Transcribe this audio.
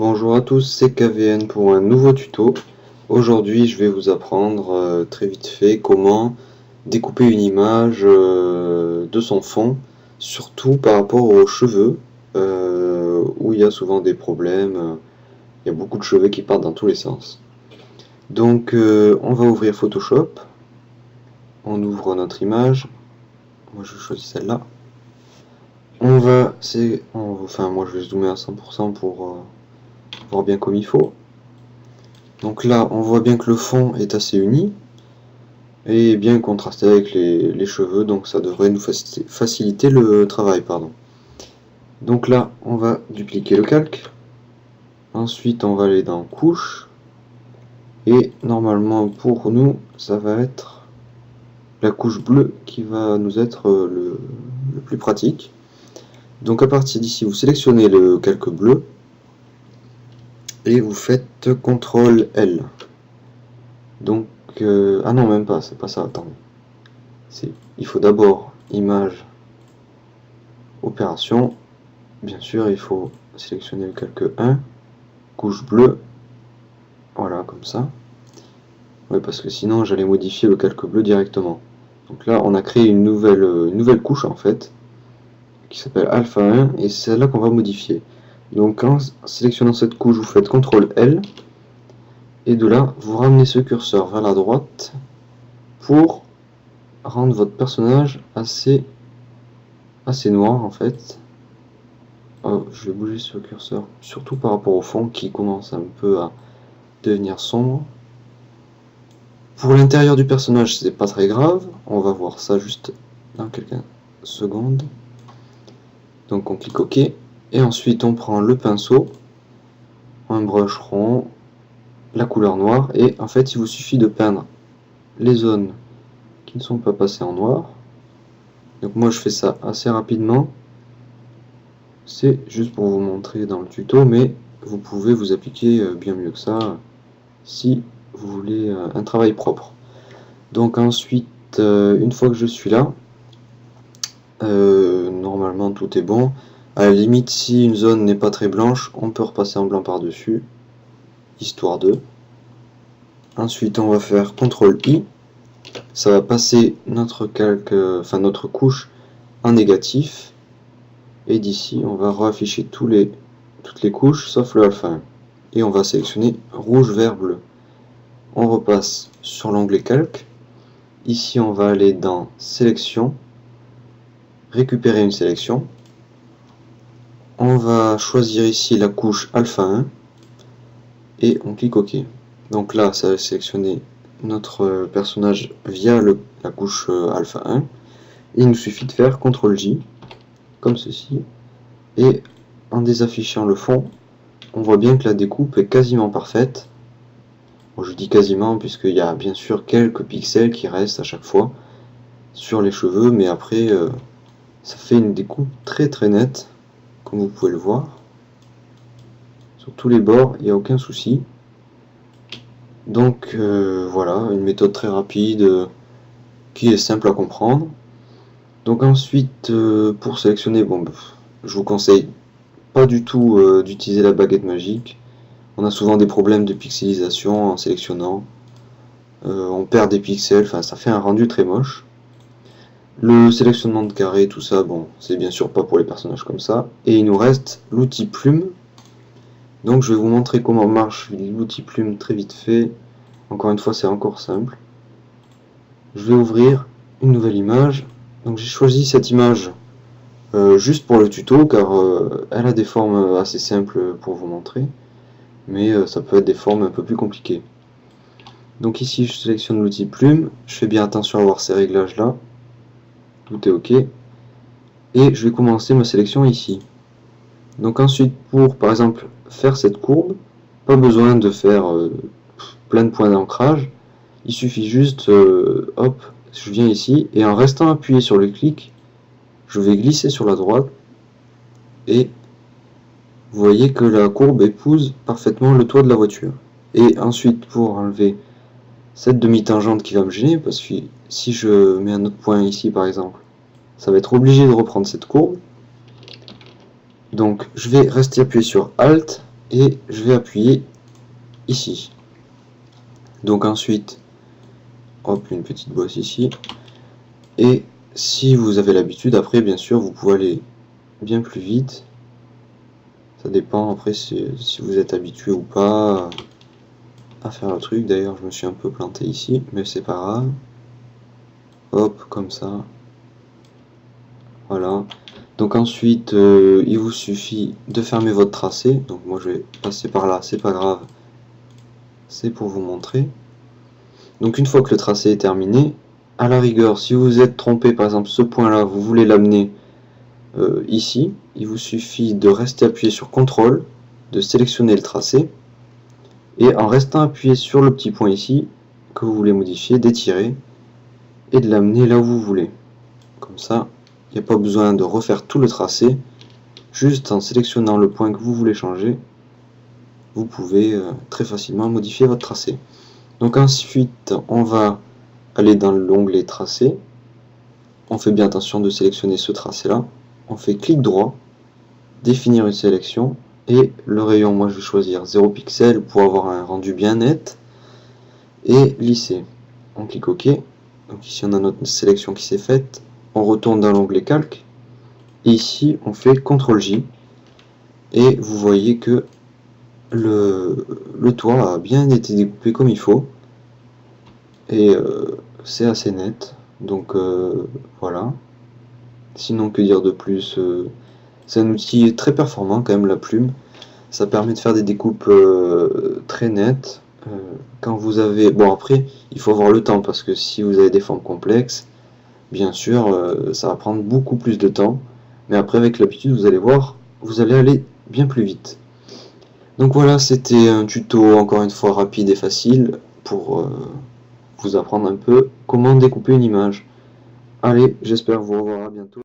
Bonjour à tous, c'est KVN pour un nouveau tuto. Aujourd'hui je vais vous apprendre très vite fait comment découper une image de son fond, surtout par rapport aux cheveux, où il y a souvent des problèmes, il y a beaucoup de cheveux qui partent dans tous les sens. Donc on va ouvrir Photoshop, on ouvre notre image, moi je choisis celle-là. Moi je vais zoomer à 100% pour voir bien comme il faut. Donc là, on voit bien que le fond est assez uni et bien contrasté avec les cheveux, donc ça devrait nous faciliter le travail, pardon. Donc là, on va dupliquer le calque. Ensuite, on va aller dans couche. Et normalement, pour nous, ça va être la couche bleue qui va nous être le plus pratique. Donc à partir d'ici, vous sélectionnez le calque bleu et vous faites CTRL L. Donc, ah non, même pas, c'est pas ça, attendez. Il faut d'abord image, opération. Bien sûr, il faut sélectionner le calque 1, couche bleue. Voilà, comme ça. Ouais, parce que sinon, j'allais modifier le calque bleu directement. Donc là, on a créé une nouvelle couche, en fait, qui s'appelle alpha 1, et c'est celle-là qu'on va modifier. Donc, en sélectionnant cette couche, vous faites CTRL L. Et de là, vous ramenez ce curseur vers la droite pour rendre votre personnage assez noir en fait. Oh, je vais bouger ce curseur, surtout par rapport au fond qui commence un peu à devenir sombre. Pour l'intérieur du personnage, c'est pas très grave, on va voir ça juste dans quelques secondes. Donc on clique OK, et ensuite on prend le pinceau, un brush rond, la couleur noire, et en fait il vous suffit de peindre les zones qui ne sont pas passées en noir. Donc moi je fais ça assez rapidement, c'est juste pour vous montrer dans le tuto, mais vous pouvez vous appliquer bien mieux que ça si vous voulez un travail propre. Donc ensuite, une fois que je suis là, normalement tout est bon. À la limite, si une zone n'est pas très blanche, on peut repasser en blanc par-dessus, histoire de. Ensuite, on va faire CTRL-I. Ça va passer notre notre couche en négatif. Et d'ici, on va réafficher toutes les couches, sauf le alpha 1. Et on va sélectionner rouge, vert, bleu. On repasse sur l'onglet calque. Ici, on va aller dans sélection, récupérer une sélection. On va choisir ici la couche alpha 1 et on clique OK. Donc là, ça va sélectionner notre personnage via la couche alpha 1. Il nous suffit de faire CTRL-J, comme ceci. Et en désaffichant le fond, on voit bien que la découpe est quasiment parfaite. Bon, je dis quasiment puisqu'il y a bien sûr quelques pixels qui restent à chaque fois sur les cheveux, mais après ça fait une découpe très très nette, comme vous pouvez le voir. Sur tous les bords, il n'y a aucun souci. Donc voilà, une méthode très rapide qui est simple à comprendre. Donc ensuite, pour sélectionner, bon, je vous conseille pas du tout d'utiliser la baguette magique. On a souvent des problèmes de pixelisation en sélectionnant. On perd des pixels, enfin ça fait un rendu très moche. Le sélectionnement de carré, tout ça, bon, c'est bien sûr pas pour les personnages comme ça. Et il nous reste l'outil plume. Donc je vais vous montrer comment marche l'outil plume très vite fait. Encore une fois, c'est encore simple. Je vais ouvrir une nouvelle image. Donc j'ai choisi cette image juste pour le tuto, car elle a des formes assez simples pour vous montrer. Mais ça peut être des formes un peu plus compliquées. Donc ici, je sélectionne l'outil plume. Je fais bien attention à avoir ces réglages là. Tout est OK. Et je vais commencer ma sélection ici. Donc ensuite, pour par exemple faire cette courbe, pas besoin de faire plein de points d'ancrage. Il suffit juste, hop, je viens ici, et en restant appuyé sur le clic, je vais glisser sur la droite, et vous voyez que la courbe épouse parfaitement le toit de la voiture. Et ensuite, pour enlever cette demi-tangente qui va me gêner, parce que si je mets un autre point ici par exemple, ça va être obligé de reprendre cette courbe. Donc je vais rester appuyé sur Alt et je vais appuyer ici. Donc ensuite, hop, une petite bosse ici. Et si vous avez l'habitude, après bien sûr vous pouvez aller bien plus vite. Ça dépend après si vous êtes habitué ou pas à faire le truc. D'ailleurs je me suis un peu planté ici, mais c'est pas grave. Hop, comme ça. Voilà. Donc ensuite il vous suffit de fermer votre tracé. Donc moi je vais passer par là, c'est pas grave. C'est pour vous montrer. Donc une fois que le tracé est terminé, à la rigueur, si vous vous êtes trompé, par exemple ce point là, vous voulez l'amener ici, il vous suffit de rester appuyé sur CTRL, de sélectionner le tracé, et en restant appuyé sur le petit point ici, que vous voulez modifier, d'étirer, et de l'amener là où vous voulez. Comme ça, il n'y a pas besoin de refaire tout le tracé, juste en sélectionnant le point que vous voulez changer, vous pouvez très facilement modifier votre tracé. Donc ensuite, on va aller dans l'onglet tracé, on fait bien attention de sélectionner ce tracé là, on fait clic droit, définir une sélection, et le rayon, moi je vais choisir 0 pixels pour avoir un rendu bien net, et lisser. On clique OK, donc ici on a notre sélection qui s'est faite, on retourne dans l'onglet calque, et ici on fait CTRL J, et vous voyez que le toit a bien été découpé comme il faut, et c'est assez net, donc voilà. Sinon que dire de plus, c'est un outil très performant quand même, la plume. Ça permet de faire des découpes très nettes. Quand vous avez... Bon après, il faut avoir le temps, parce que si vous avez des formes complexes, bien sûr, ça va prendre beaucoup plus de temps. Mais après, avec l'habitude, vous allez voir, vous allez aller bien plus vite. Donc voilà, c'était un tuto, encore une fois, rapide et facile, pour vous apprendre un peu comment découper une image. Allez, j'espère vous revoir à bientôt.